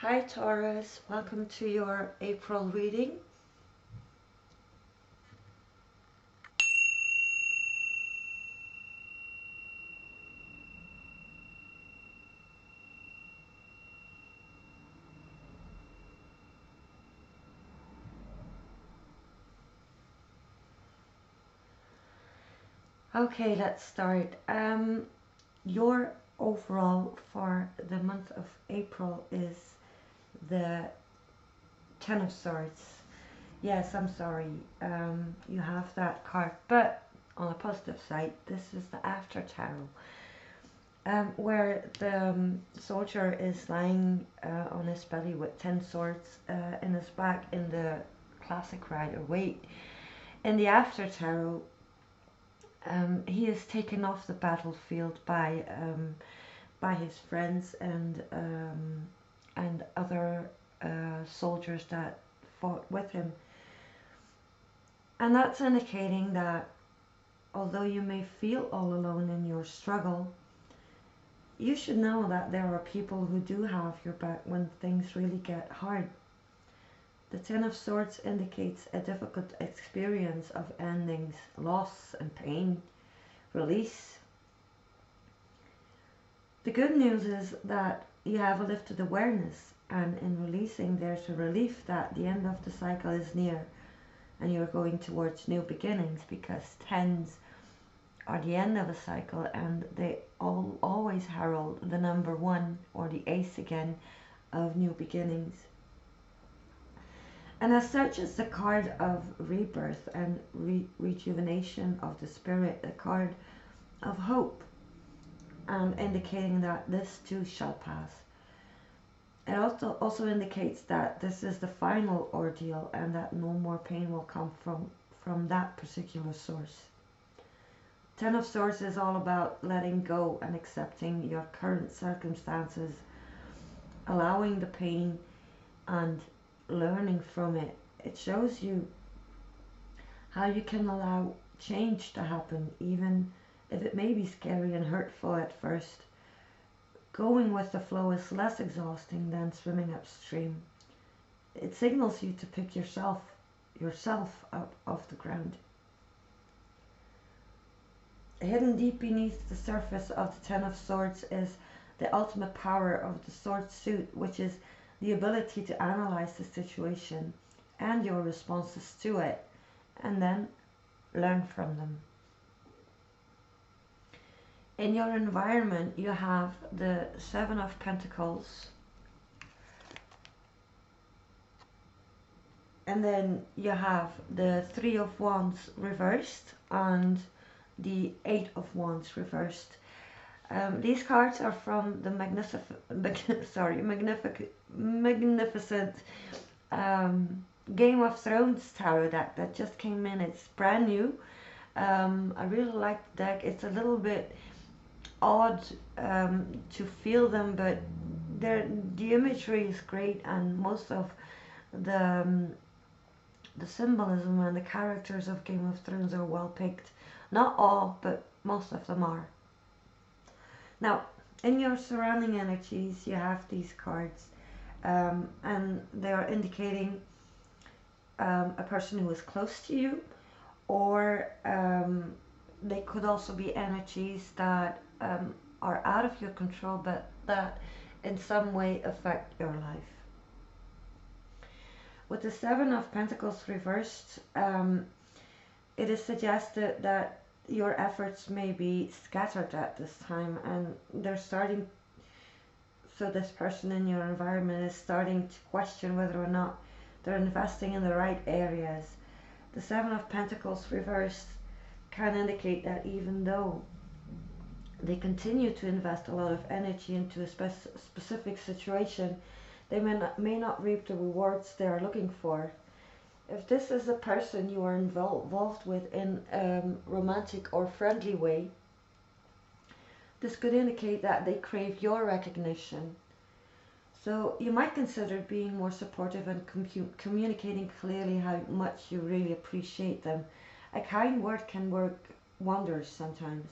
Hi Taurus, welcome to your April reading. Okay, let's start. Your overall for the month of April is the Ten of Swords. Yes, I'm sorry, you have that card, but on a positive side, this is the After Tarot, where the soldier is lying on his belly with 10 swords in his back in the classic Rider-Waite. In the After Tarot, he is taken off the battlefield by his friends and other soldiers that fought with him, and that's indicating that although you may feel all alone in your struggle, you should know that there are people who do have your back when things really get hard. The Ten of Swords indicates a difficult experience of endings, loss and pain, release. The good news is that you have a lifted awareness, and in releasing there's a relief that the end of the cycle is near and you're going towards new beginnings, because tens are the end of a cycle and they always herald the number one or the ace again of new beginnings. And as such, it's the card of rebirth and rejuvenation of the spirit, a card of hope, and indicating that this too shall pass. It also indicates that this is the final ordeal and that no more pain will come from that particular source. Ten of Swords is all about letting go and accepting your current circumstances, allowing the pain and learning from it. It shows you how you can allow change to happen, even if it may be scary and hurtful at first. Going with the flow is less exhausting than swimming upstream. It signals you to pick yourself up off the ground. Hidden deep beneath the surface of the Ten of Swords is the ultimate power of the sword suit, which is the ability to analyze the situation and your responses to it, and then learn from them. In your environment, you have the Seven of Pentacles, and then you have the Three of Wands reversed and the Eight of Wands reversed. These cards are from the magnificent Game of Thrones tarot deck that just came in. It's brand new. I really like the deck. It's a little bit odd to feel them, but the imagery is great, and most of the symbolism and the characters of Game of Thrones are well picked. Not all, but most of them are. Now, in your surrounding energies, you have these cards, and they are indicating a person who is close to you, or they could also be energies that are out of your control, but that in some way affect your life. With the Seven of Pentacles reversed, it is suggested that your efforts may be scattered at this time, and so this person in your environment is starting to question whether or not they're investing in the right areas. The Seven of Pentacles reversed can indicate that even though they continue to invest a lot of energy into a specific situation, they may not reap the rewards they are looking for. If this is a person you are involved with in a romantic or friendly way, this could indicate that they crave your recognition. So you might consider being more supportive and communicating clearly how much you really appreciate them. A kind word can work wonders sometimes.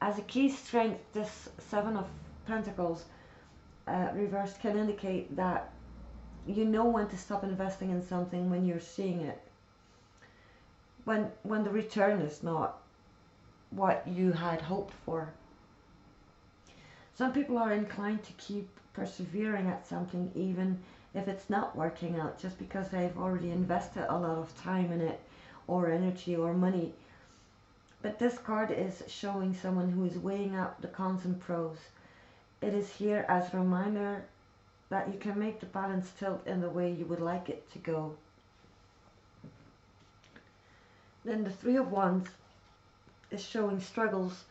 As a key strength, this Seven of Pentacles reversed can indicate that you know when to stop investing in something when you're seeing it. When the return is not what you had hoped for. Some people are inclined to keep persevering at something even if it's not working out, just because they've already invested a lot of time in it, or energy, or money. But this card is showing someone who is weighing up the cons and pros. It is here as a reminder that you can make the balance tilt in the way you would like it to go. Then the Three of Wands is showing struggles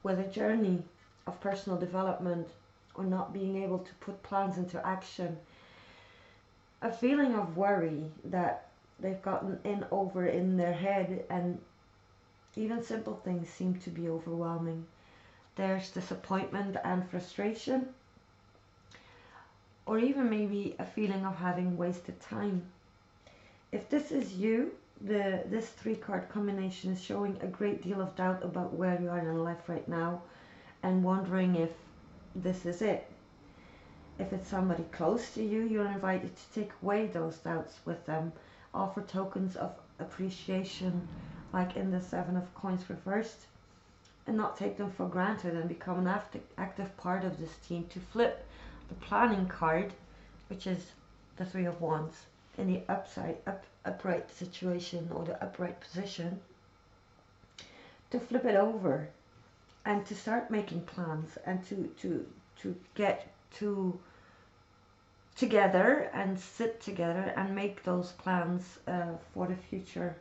with a journey of personal development, or not being able to put plans into action. A feeling of worry that they've gotten in their head, and even simple things seem to be overwhelming. There's disappointment and frustration, or even maybe a feeling of having wasted time. If this is you, this 3-card combination is showing a great deal of doubt about where you are in life right now, and wondering if this is it. If it's somebody close to you, you're invited to take away those doubts with them. Offer tokens of appreciation, like in the 7 of Coins reversed, and not take them for granted, and become an active part of this team. To flip the planning card, which is the 3 of Wands, in the upright situation, or the upright position, to flip it over and to start making plans, and to get together and sit together and make those plans for the future.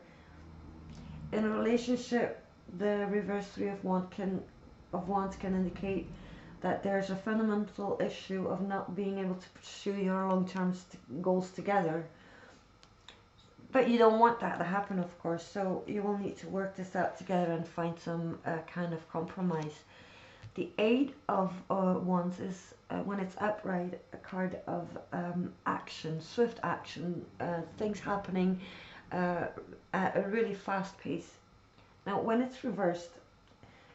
In a relationship, the reverse 3 of Wands can indicate that there's a fundamental issue of not being able to pursue your long-term goals together. But you don't want that to happen, of course, so you will need to work this out together and find some kind of compromise. The 8 of Wands is, when it's upright, a card of action, swift action, things happening at a really fast pace. Now, when it's reversed,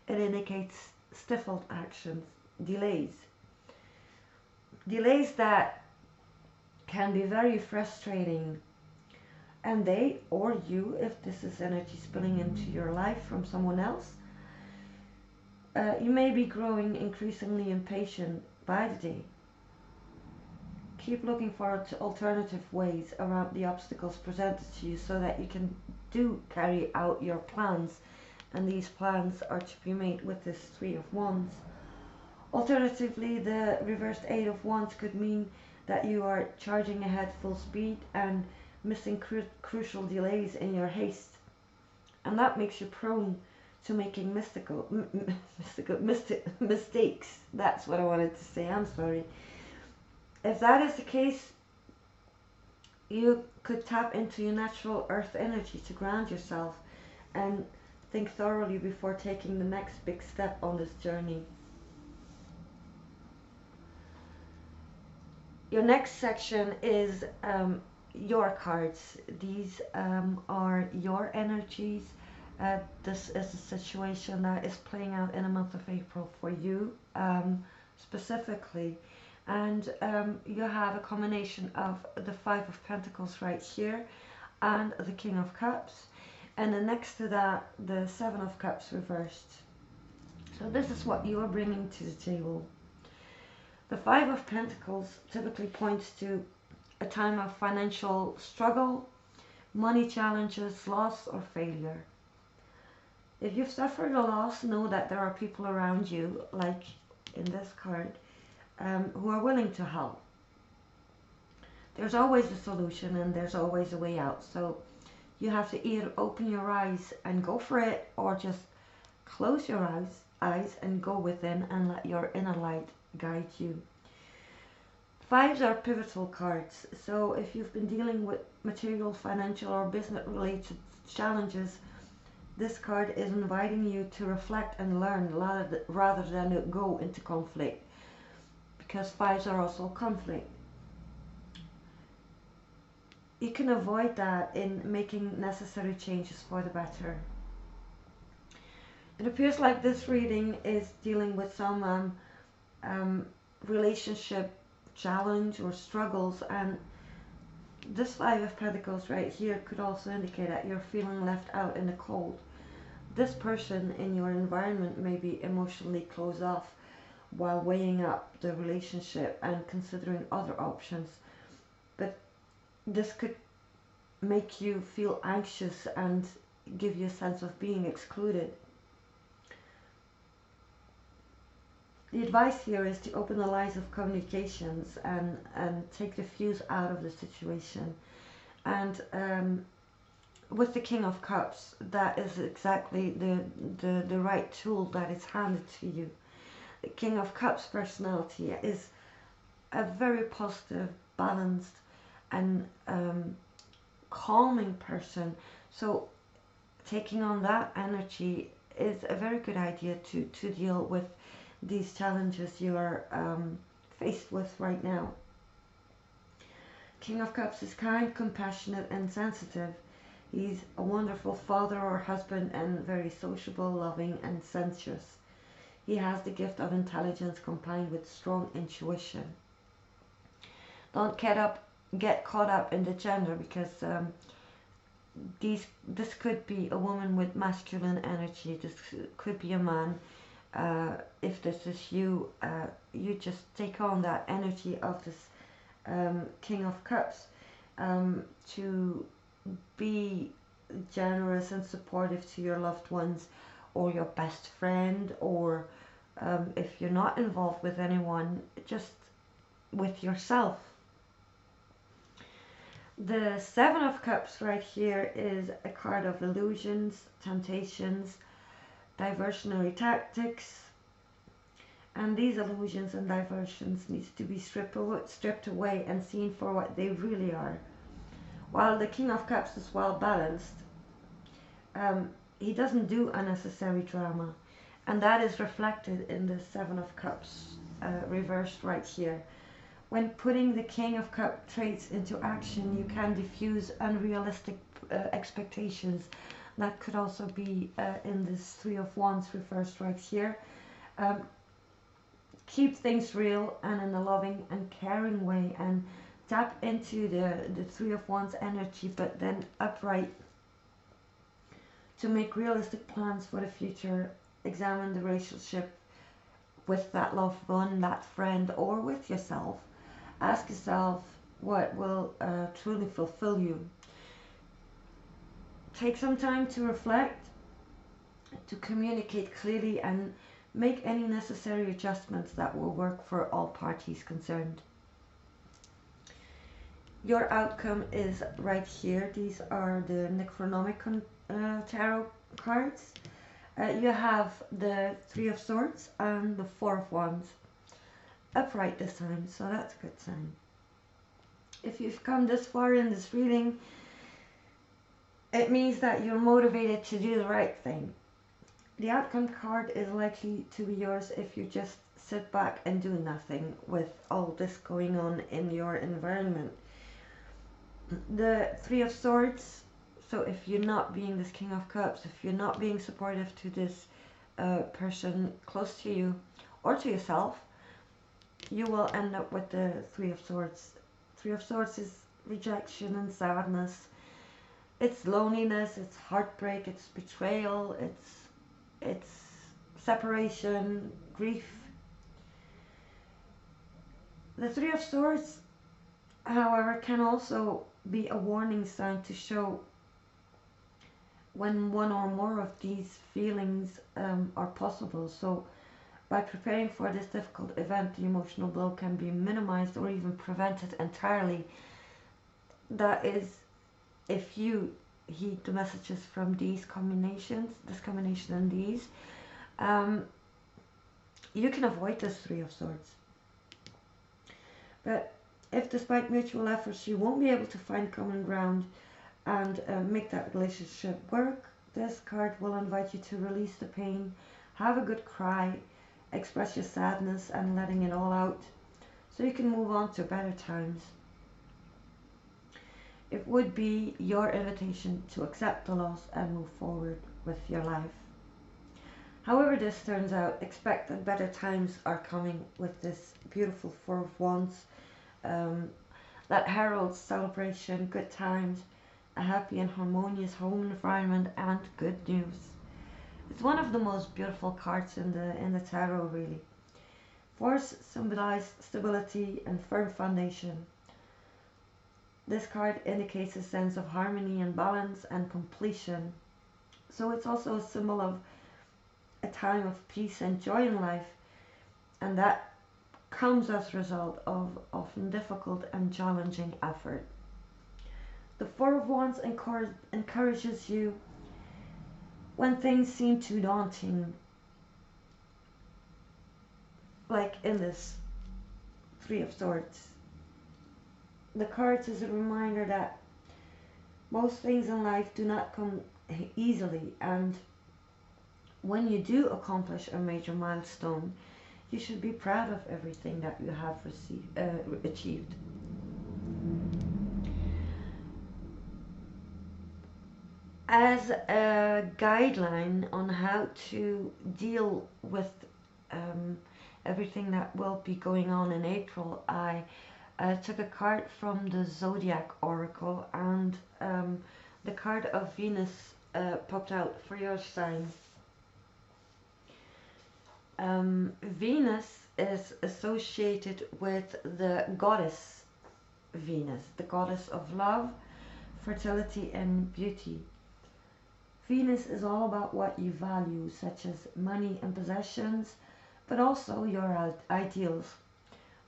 it indicates stifled actions, delays. Delays that can be very frustrating. And they, or you, if this is energy spilling into your life from someone else, you may be growing increasingly impatient by the day. Keep looking for alternative ways around the obstacles presented to you, so that you can carry out your plans, and these plans are to be made with this 3 of Wands. Alternatively, the reversed 8 of Wands could mean that you are charging ahead full speed and missing crucial delays in your haste, and that makes you prone to making mistakes. That's what I wanted to say, I'm sorry. If that is the case, you could tap into your natural earth energy to ground yourself and think thoroughly before taking the next big step on this journey. Your next section is your cards. These are your energies. This is a situation that is playing out in the month of April for you specifically, and you have a combination of the 5 of Pentacles right here and the King of Cups, and then next to that the 7 of Cups reversed. So this is what you are bringing to the table. The 5 of Pentacles typically points to a time of financial struggle, money challenges, loss, or failure. If you've suffered a loss, know that there are people around you, like in this card, who are willing to help. There's always a solution, and there's always a way out. So you have to either open your eyes and go for it, or just close your eyes and go within and let your inner light guide you. 5s are pivotal cards, so if you've been dealing with material, financial, or business related challenges, this card is inviting you to reflect and learn rather than go into conflict, because 5s are also conflict. You can avoid that in making necessary changes for the better. It appears like this reading is dealing with some relationship challenge or struggles. And this Five of Pentacles right here could also indicate that you're feeling left out in the cold. This person in your environment may be emotionally closed off while weighing up the relationship and considering other options. But this could make you feel anxious and give you a sense of being excluded. The advice here is to open the lines of communications and take the fuse out of the situation. And with the King of Cups, that is exactly the right tool that is handed to you. The King of Cups personality is a very positive, balanced, and calming person. So taking on that energy is a very good idea to deal with these challenges you are faced with right now. King of Cups is kind, compassionate, and sensitive. He's a wonderful father or husband and very sociable, loving, and sensuous. He has the gift of intelligence combined with strong intuition. Don't get caught up in the gender, because this could be a woman with masculine energy. This could be a man. If this is you, you just take on that energy of this King of Cups to be generous and supportive to your loved ones or your best friend, or if you're not involved with anyone, just with yourself. The Seven of Cups right here is a card of illusions, temptations, diversionary tactics, and these illusions and diversions needs to be stripped away and seen for what they really are. While the King of Cups is well balanced, he doesn't do unnecessary drama, and that is reflected in the Seven of Cups reversed right here. When putting the King of Cup traits into action, you can diffuse unrealistic expectations. That could also be in this Three of Wands reversed right here. Keep things real and in a loving and caring way, and tap into the Three of Wands energy, but then upright, to make realistic plans for the future. Examine the relationship with that loved one, that friend, or with yourself. Ask yourself what will truly fulfill you. Take some time to reflect, to communicate clearly, and make any necessary adjustments that will work for all parties concerned. Your outcome is right here. These are the Necronomicon Tarot cards. You have the Three of Swords and the Four of Wands. Upright this time, so that's a good sign. If you've come this far in this reading, it means that you're motivated to do the right thing. The outcome card is likely to be yours if you just sit back and do nothing with all this going on in your environment. The Three of Swords, so if you're not being this King of Cups, if you're not being supportive to this person close to you or to yourself, you will end up with the Three of Swords. Three of Swords is rejection and sadness. It's loneliness, it's heartbreak, it's betrayal, it's separation, grief. The Three of Swords, however, can also be a warning sign to show when one or more of these feelings are possible. So by preparing for this difficult event, the emotional blow can be minimized or even prevented entirely. That is, if you heed the messages from these combinations, this combination and these, you can avoid this Three of Swords. But if despite mutual efforts you won't be able to find common ground and make that relationship work, this card will invite you to release the pain, have a good cry, express your sadness and letting it all out, so you can move on to better times. It would be your invitation to accept the loss and move forward with your life. However this turns out, expect that better times are coming with this beautiful Four of Wands um, that heralds celebration, good times, a happy and harmonious home environment, and good news. It's one of the most beautiful cards in the tarot, really. Fours symbolize stability and firm foundation. This card indicates a sense of harmony and balance and completion. So it's also a symbol of a time of peace and joy in life, and that comes as a result of often difficult and challenging effort. The Four of Wands encourages you when things seem too daunting, like in this Three of Swords. The cards is a reminder that most things in life do not come easily, and when you do accomplish a major milestone, you should be proud of everything that you have achieved. As a guideline on how to deal with um, everything that will be going on in April, I took a card from the Zodiac Oracle, and the card of Venus popped out for your sign. Venus is associated with the goddess Venus, the goddess of love, fertility, and beauty. Venus is all about what you value, such as money and possessions, but also your ideals.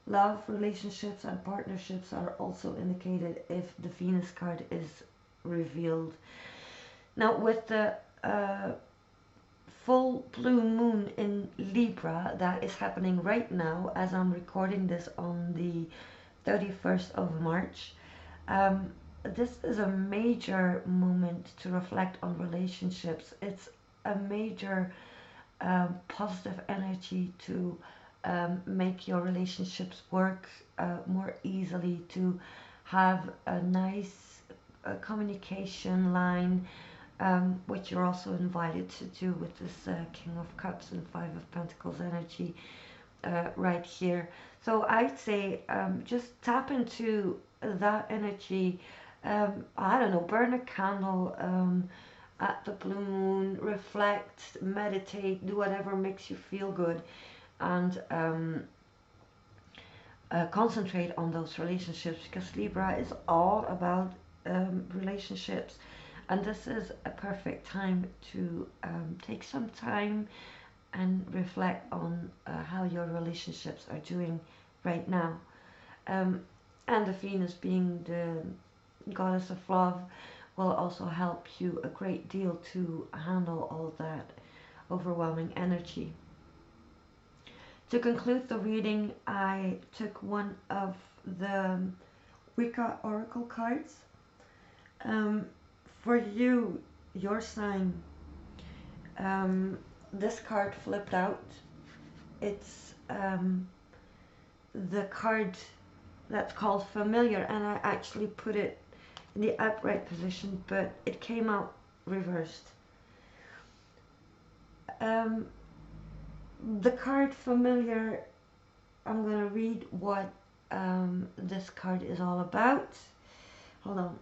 Love, relationships, and partnerships are also indicated if the Venus card is revealed. Now, with the full blue moon in Libra that is happening right now as I'm recording this on the 31st of March, this is a major moment to reflect on relationships. It's a major positive energy to make your relationships work more easily, to have a nice communication line, which you're also invited to do with this King of Cups and Five of Pentacles energy right here. So I'd say just tap into that energy. I don't know, burn a candle at the blue moon, reflect, meditate, do whatever makes you feel good, and concentrate on those relationships, because Libra is all about relationships, and this is a perfect time to take some time and reflect on how your relationships are doing right now. And the Venus, being the goddess of love, will also help you a great deal to handle all that overwhelming energy. To conclude the reading, I took one of the Wicca Oracle cards. For you, your sign, this card flipped out. It's the card that's called Familiar, and I actually put it in the upright position, but it came out reversed. The card Familiar, I'm going to read what this card is all about. Hold on.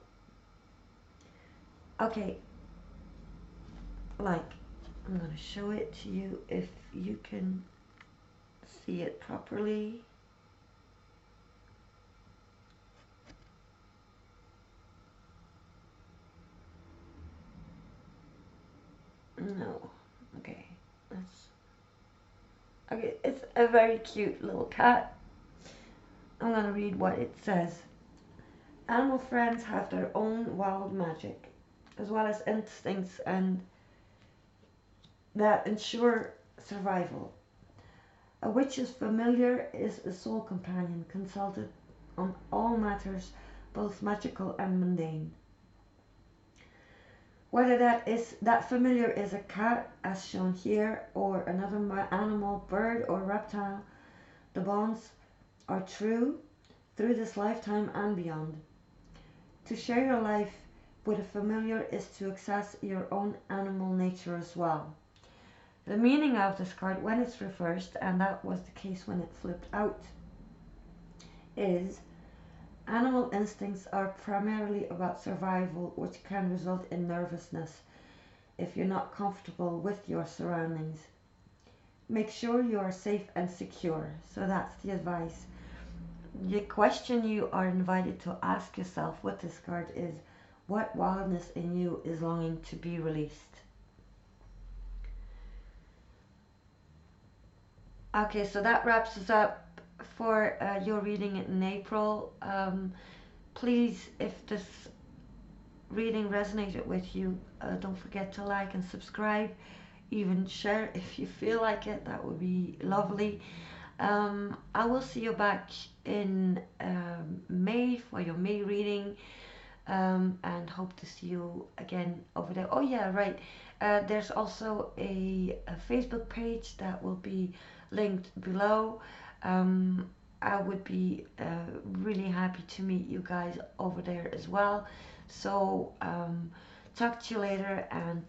Okay, like, I'm going to show it to you if you can see it properly. No. Okay. Okay, it's a very cute little cat. I'm gonna read what it says. Animal friends have their own wild magic, as well as instincts and that ensure survival. A witch's familiar is a soul companion consulted on all matters, both magical and mundane. Whether that familiar is a cat, as shown here, or another animal, bird, or reptile, the bonds are true through this lifetime and beyond. To share your life with a familiar is to access your own animal nature as well. The meaning of this card when it's reversed, and that was the case when it flipped out, is animal instincts are primarily about survival, which can result in nervousness if you're not comfortable with your surroundings. Make sure you are safe and secure. So that's the advice. The question you are invited to ask yourself with this card is, what wildness in you is longing to be released? Okay, so that wraps us up for your reading in April. Please, if this reading resonated with you, don't forget to like and subscribe, even share if you feel like it. That would be lovely. I will see you back in May for your May reading, and hope to see you again over there. Oh yeah, right. There's also a Facebook page that will be linked below. I would be really happy to meet you guys over there as well. So talk to you later, and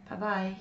bye bye.